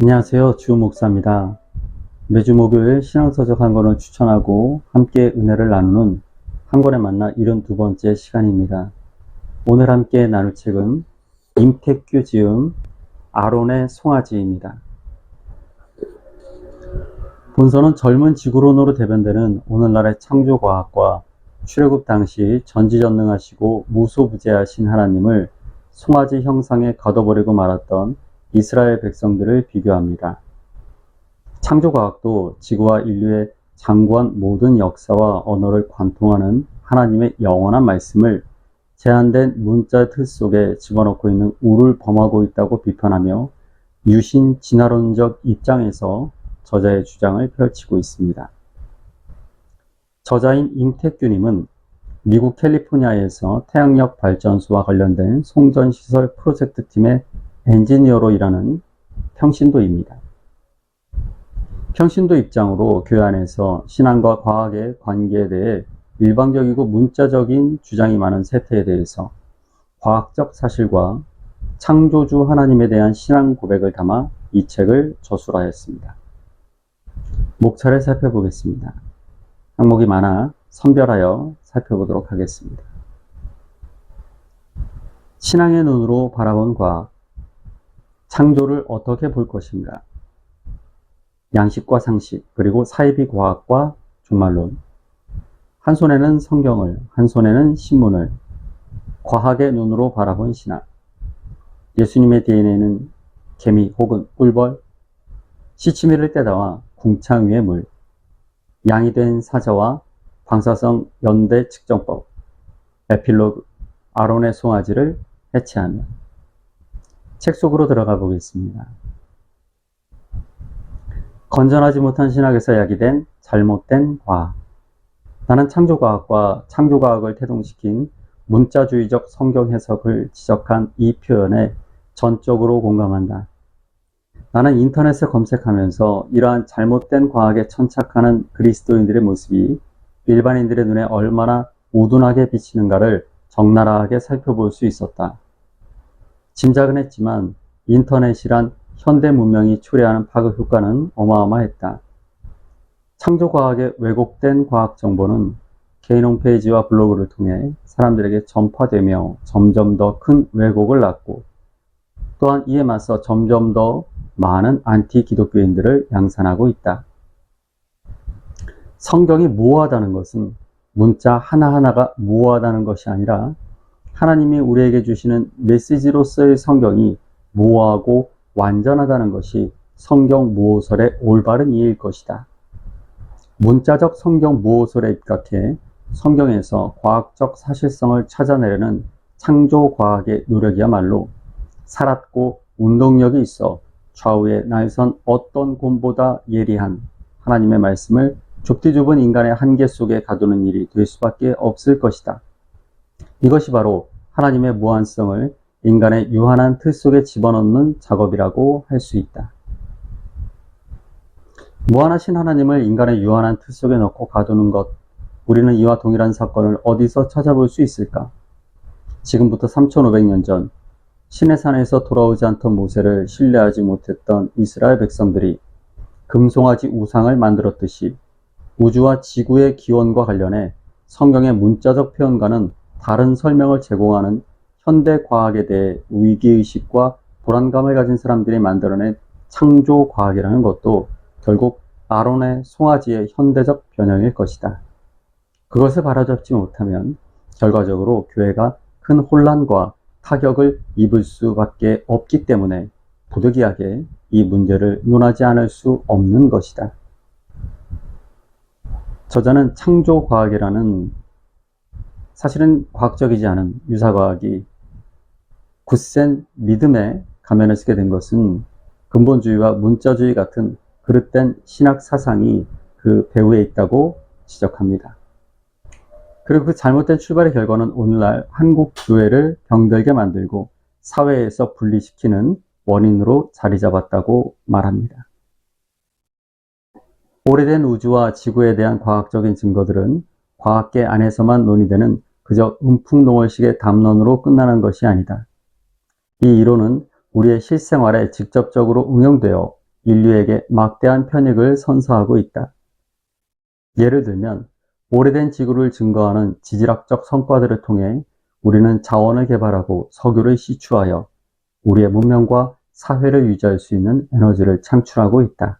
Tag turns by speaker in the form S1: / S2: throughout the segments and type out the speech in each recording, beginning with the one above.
S1: 안녕하세요. 주 목사입니다. 매주 목요일 신앙서적 한 권을 추천하고 함께 은혜를 나누는 한 권에 만나 72번째 시간입니다. 오늘 함께 나눌 책은 임택규 지음 아론의 송아지입니다. 본서는 젊은 지구론으로 대변되는 오늘날의 창조과학과 출애굽 당시 전지전능하시고 무소부재하신 하나님을 송아지 형상에 가둬버리고 말았던 이스라엘 백성들을 비교합니다. 창조과학도 지구와 인류의 장구한 모든 역사와 언어를 관통하는 하나님의 영원한 말씀을 제한된 문자 틀 속에 집어넣고 있는 우를 범하고 있다고 비판하며 유신 진화론적 입장에서 저자의 주장을 펼치고 있습니다. 저자인 임택규님은 미국 캘리포니아에서 태양력 발전소와 관련된 송전시설 프로젝트 팀의 엔지니어로 일하는 평신도입니다. 평신도 입장으로 교회 안에서 신앙과 과학의 관계에 대해 일방적이고 문자적인 주장이 많은 세태에 대해서 과학적 사실과 창조주 하나님에 대한 신앙 고백을 담아 이 책을 저술하였습니다. 목차를 살펴보겠습니다. 항목이 많아 선별하여 살펴보도록 하겠습니다. 신앙의 눈으로 바라본 과학, 창조를 어떻게 볼 것인가? 양식과 상식, 그리고 사이비 과학과 종말론. 한 손에는 성경을, 한 손에는 신문을, 과학의 눈으로 바라본 신학. 예수님의 DNA는 개미 혹은 꿀벌, 시치미를 떼다와 궁창 위의 물, 양이 된 사자와 방사성 연대 측정법, 에필로그, 아론의 송아지를 해체하며. 책 속으로 들어가 보겠습니다. 건전하지 못한 신학에서 야기된 잘못된 과학. 나는 창조과학과 창조과학을 태동시킨 문자주의적 성경 해석을 지적한 이 표현에 전적으로 공감한다. 나는 인터넷에 검색하면서 이러한 잘못된 과학에 천착하는 그리스도인들의 모습이 일반인들의 눈에 얼마나 우둔하게 비치는가를 적나라하게 살펴볼 수 있었다. 짐작은 했지만 인터넷이란 현대 문명이 초래하는 파급 효과는 어마어마했다. 창조과학의 왜곡된 과학 정보는 개인 홈페이지와 블로그를 통해 사람들에게 전파되며 점점 더 큰 왜곡을 낳고 또한 이에 맞서 점점 더 많은 안티 기독교인들을 양산하고 있다. 성경이 모호하다는 것은 문자 하나하나가 모호하다는 것이 아니라 하나님이 우리에게 주시는 메시지로서의 성경이 모호하고 완전하다는 것이 성경 모호설의 올바른 이해일 것이다. 문자적 성경 모호설에 입각해 성경에서 과학적 사실성을 찾아내려는 창조과학의 노력이야말로 살았고 운동력이 있어 좌우에 날선 어떤 곰보다 예리한 하나님의 말씀을 좁디 좁은 인간의 한계 속에 가두는 일이 될 수밖에 없을 것이다. 이것이 바로 하나님의 무한성을 인간의 유한한 틀 속에 집어넣는 작업이라고 할 수 있다. 무한하신 하나님을 인간의 유한한 틀 속에 넣고 가두는 것, 우리는 이와 동일한 사건을 어디서 찾아볼 수 있을까? 지금부터 3500년 전 시내산에서 돌아오지 않던 모세를 신뢰하지 못했던 이스라엘 백성들이 금송아지 우상을 만들었듯이 우주와 지구의 기원과 관련해 성경의 문자적 표현과는 다른 설명을 제공하는 현대 과학에 대해 위기의식과 불안감을 가진 사람들이 만들어낸 창조과학이라는 것도 결국 아론의 송아지의 현대적 변형일 것이다. 그것을 바로잡지 못하면 결과적으로 교회가 큰 혼란과 타격을 입을 수밖에 없기 때문에 부득이하게 이 문제를 논하지 않을 수 없는 것이다. 저자는 창조과학이라는 사실은 과학적이지 않은 유사과학이 굳센 믿음에 가면을 쓰게 된 것은 근본주의와 문자주의 같은 그릇된 신학 사상이 그 배후에 있다고 지적합니다. 그리고 그 잘못된 출발의 결과는 오늘날 한국 교회를 병들게 만들고 사회에서 분리시키는 원인으로 자리 잡았다고 말합니다. 오래된 우주와 지구에 대한 과학적인 증거들은 과학계 안에서만 논의되는 그저 음풍농월식의 담론으로 끝나는 것이 아니다. 이 이론은 우리의 실생활에 직접적으로 응용되어 인류에게 막대한 편익을 선사하고 있다. 예를 들면 오래된 지구를 증거하는 지질학적 성과들을 통해 우리는 자원을 개발하고 석유를 시추하여 우리의 문명과 사회를 유지할 수 있는 에너지를 창출하고 있다.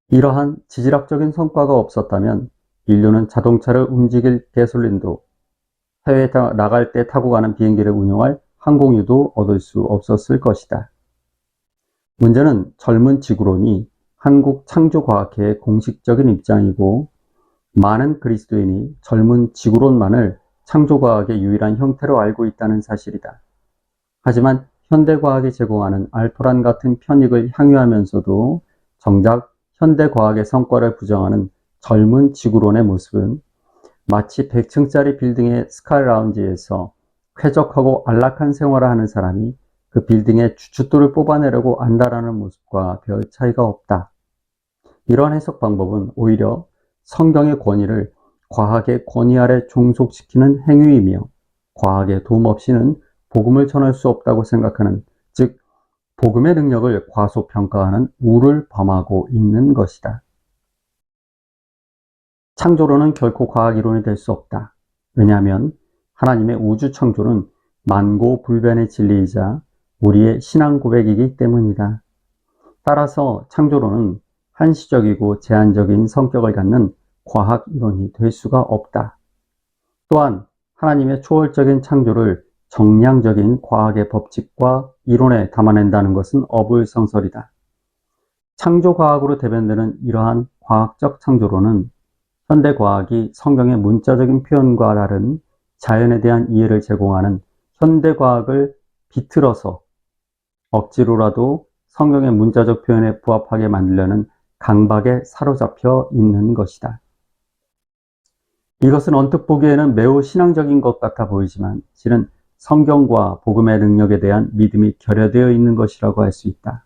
S1: 이러한 지질학적인 성과가 없었다면 인류는 자동차를 움직일 가솔린도 해외에 나갈 때 타고 가는 비행기를 운용할 항공유도 얻을 수 없었을 것이다. 문제는 젊은 지구론이 한국 창조과학회의 공식적인 입장이고 많은 그리스도인이 젊은 지구론만을 창조과학의 유일한 형태로 알고 있다는 사실이다. 하지만 현대과학이 제공하는 알토란 같은 편익을 향유하면서도 정작 현대과학의 성과를 부정하는 젊은 지구론의 모습은 마치 100층짜리 빌딩의 스카이 라운지에서 쾌적하고 안락한 생활을 하는 사람이 그 빌딩의 주춧돌을 뽑아내려고 안다라는 모습과 별 차이가 없다. 이러한 해석 방법은 오히려 성경의 권위를 과학의 권위 아래 종속시키는 행위이며 과학의 도움 없이는 복음을 전할 수 없다고 생각하는, 즉 복음의 능력을 과소평가하는 우를 범하고 있는 것이다. 창조론은 결코 과학이론이 될 수 없다. 왜냐하면 하나님의 우주 창조는 만고불변의 진리이자 우리의 신앙 고백이기 때문이다. 따라서 창조론은 한시적이고 제한적인 성격을 갖는 과학 이론이 될 수가 없다. 또한 하나님의 초월적인 창조를 정량적인 과학의 법칙과 이론에 담아낸다는 것은 어불성설이다. 창조과학으로 대변되는 이러한 과학적 창조론은 현대과학이 성경의 문자적인 표현과 다른 자연에 대한 이해를 제공하는 현대과학을 비틀어서 억지로라도 성경의 문자적 표현에 부합하게 만들려는 강박에 사로잡혀 있는 것이다. 이것은 언뜻 보기에는 매우 신앙적인 것 같아 보이지만 실은 성경과 복음의 능력에 대한 믿음이 결여되어 있는 것이라고 할 수 있다.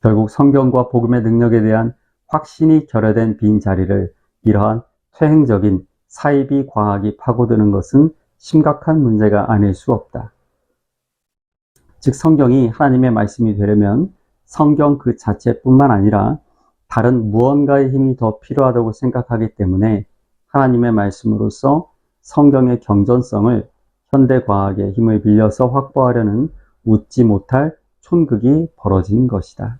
S1: 결국 성경과 복음의 능력에 대한 확신이 결여된 빈자리를 이러한 퇴행적인 사이비 과학이 파고드는 것은 심각한 문제가 아닐 수 없다. 즉 성경이 하나님의 말씀이 되려면 성경 그 자체뿐만 아니라 다른 무언가의 힘이 더 필요하다고 생각하기 때문에 하나님의 말씀으로서 성경의 경전성을 현대과학의 힘을 빌려서 확보하려는 웃지 못할 촌극이 벌어진 것이다.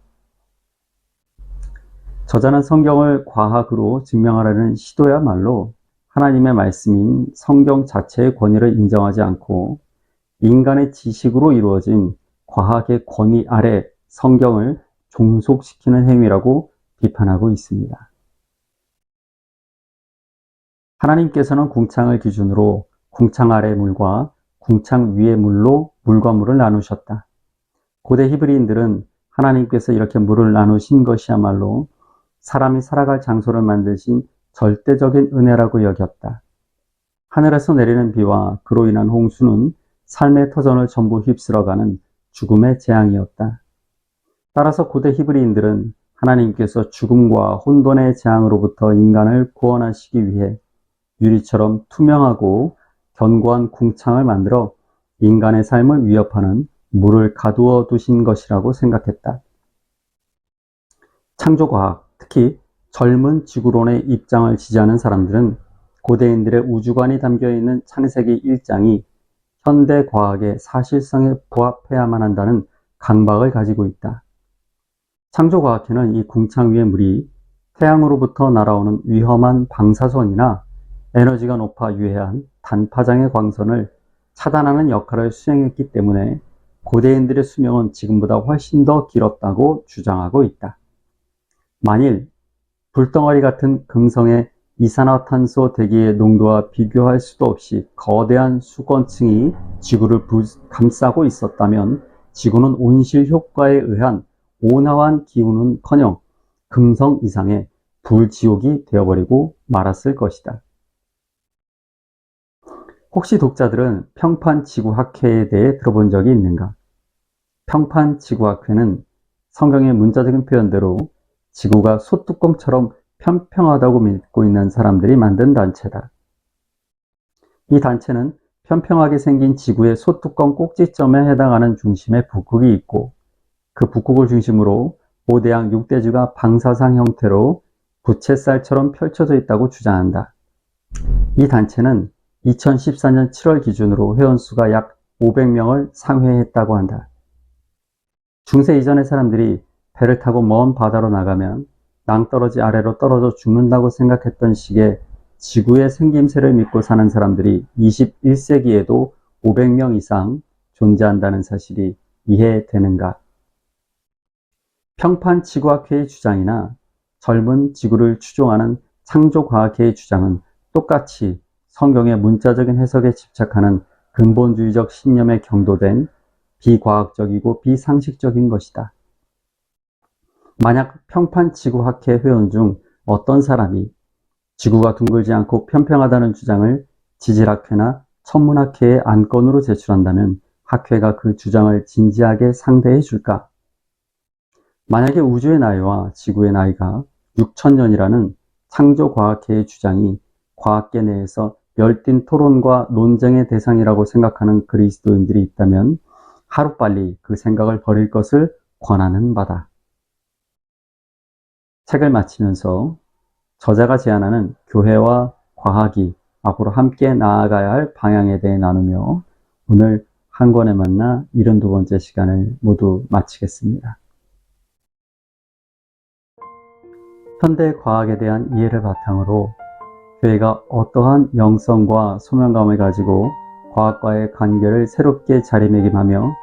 S1: 저자는 성경을 과학으로 증명하려는 시도야말로 하나님의 말씀인 성경 자체의 권위를 인정하지 않고 인간의 지식으로 이루어진 과학의 권위 아래 성경을 종속시키는 행위라고 비판하고 있습니다. 하나님께서는 궁창을 기준으로 궁창 아래 물과 궁창 위의 물로 물과 물을 나누셨다. 고대 히브리인들은 하나님께서 이렇게 물을 나누신 것이야말로 사람이 살아갈 장소를 만드신 절대적인 은혜라고 여겼다. 하늘에서 내리는 비와 그로 인한 홍수는 삶의 터전을 전부 휩쓸어가는 죽음의 재앙이었다. 따라서 고대 히브리인들은 하나님께서 죽음과 혼돈의 재앙으로부터 인간을 구원하시기 위해 유리처럼 투명하고 견고한 궁창을 만들어 인간의 삶을 위협하는 물을 가두어 두신 것이라고 생각했다. 창조과학, 특히 젊은 지구론의 입장을 지지하는 사람들은 고대인들의 우주관이 담겨있는 창세기 1장이 현대과학의 사실성에 부합해야만 한다는 강박을 가지고 있다. 창조과학회는 이 궁창 위의 물이 태양으로부터 날아오는 위험한 방사선이나 에너지가 높아 유해한 단파장의 광선을 차단하는 역할을 수행했기 때문에 고대인들의 수명은 지금보다 훨씬 더 길었다고 주장하고 있다. 만일 불덩어리 같은 금성의 이산화탄소 대기의 농도와 비교할 수도 없이 거대한 수건층이 지구를 감싸고 있었다면 지구는 온실 효과에 의한 온화한 기후는커녕 금성 이상의 불지옥이 되어버리고 말았을 것이다. 혹시 독자들은 평판지구학회에 대해 들어본 적이 있는가? 평판지구학회는 성경의 문자적인 표현대로 지구가 소뚜껑처럼 평평하다고 믿고 있는 사람들이 만든 단체다. 이 단체는 평평하게 생긴 지구의 소뚜껑 꼭지점에 해당하는 중심에 북극이 있고 그 북극을 중심으로 고대양 6대주가 방사상 형태로 부채살처럼 펼쳐져 있다고 주장한다. 이 단체는 2014년 7월 기준으로 회원수가 약 500명을 상회했다고 한다. 중세 이전의 사람들이 배를 타고 먼 바다로 나가면 낭떠러지 아래로 떨어져 죽는다고 생각했던 시기에 지구의 생김새를 믿고 사는 사람들이 21세기에도 500명 이상 존재한다는 사실이 이해되는가? 평판 지구학회의 주장이나 젊은 지구를 추종하는 창조과학회의 주장은 똑같이 성경의 문자적인 해석에 집착하는 근본주의적 신념에 경도된 비과학적이고 비상식적인 것이다. 만약 평판 지구학회 회원 중 어떤 사람이 지구가 둥글지 않고 평평하다는 주장을 지질학회나 천문학회의 안건으로 제출한다면 학회가 그 주장을 진지하게 상대해 줄까? 만약에 우주의 나이와 지구의 나이가 6천년이라는 창조과학회의 주장이 과학계 내에서 열띤 토론과 논쟁의 대상이라고 생각하는 그리스도인들이 있다면 하루빨리 그 생각을 버릴 것을 권하는 바다. 책을 마치면서 저자가 제안하는 교회와 과학이 앞으로 함께 나아가야 할 방향에 대해 나누며 오늘 한 권에 만나 72번째 시간을 모두 마치겠습니다. 현대 과학에 대한 이해를 바탕으로 교회가 어떠한 영성과 소명감을 가지고 과학과의 관계를 새롭게 자리매김하며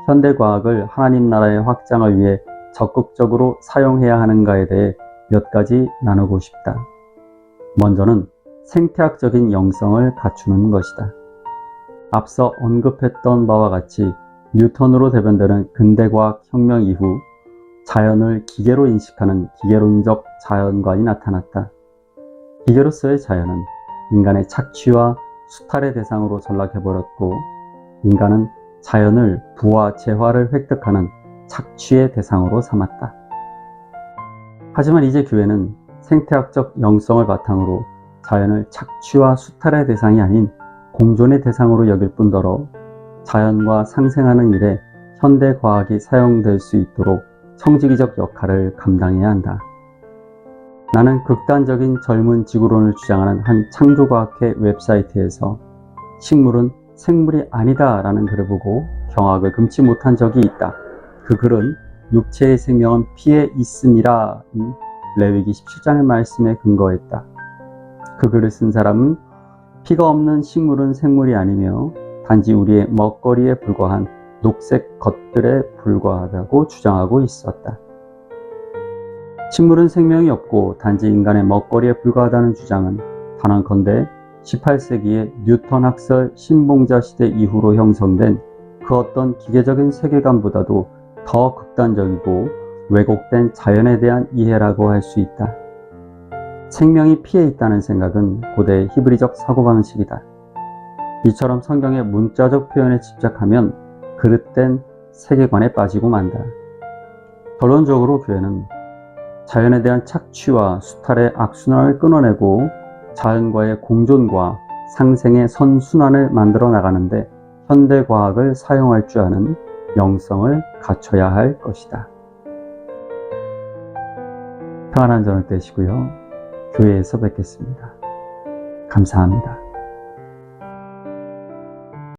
S1: 현대 과학을 하나님 나라의 확장을 위해 적극적으로 사용해야 하는가에 대해 몇 가지 나누고 싶다. 먼저는 생태학적인 영성을 갖추는 것이다. 앞서 언급했던 바와 같이 뉴턴으로 대변되는 근대과학 혁명 이후 자연을 기계로 인식하는 기계론적 자연관이 나타났다. 기계로서의 자연은 인간의 착취와 수탈의 대상으로 전락해버렸고 인간은 자연을 부와 재화를 획득하는 착취의 대상으로 삼았다. 하지만 이제 교회는 생태학적 영성을 바탕으로 자연을 착취와 수탈의 대상이 아닌 공존의 대상으로 여길 뿐더러 자연과 상생하는 일에 현대 과학이 사용될 수 있도록 성지기적 역할을 감당해야 한다. 나는 극단적인 젊은 지구론을 주장하는 한 창조과학회 웹사이트에서 식물은 생물이 아니다 라는 글을 보고 경악을 금치 못한 적이 있다. 그 글은 육체의 생명은 피에 있음이라 레위기 17장의 말씀에 근거했다. 그 글을 쓴 사람은 피가 없는 식물은 생물이 아니며 단지 우리의 먹거리에 불과한 녹색 겉들에 불과하다고 주장하고 있었다. 식물은 생명이 없고 단지 인간의 먹거리에 불과하다는 주장은 단언컨대 18세기의 뉴턴 학설 신봉자 시대 이후로 형성된 그 어떤 기계적인 세계관보다도 더 극단적이고 왜곡된 자연에 대한 이해라고 할 수 있다. 생명이 피에 있다는 생각은 고대 히브리적 사고방식이다. 이처럼 성경의 문자적 표현에 집착하면 그릇된 세계관에 빠지고 만다. 결론적으로 교회는 자연에 대한 착취와 수탈의 악순환을 끊어내고 자연과의 공존과 상생의 선순환을 만들어 나가는데 현대과학을 사용할 줄 아는 영성을 갖춰야 할 것이다. 평안한 저녁 되시고요. 교회에서 뵙겠습니다. 감사합니다.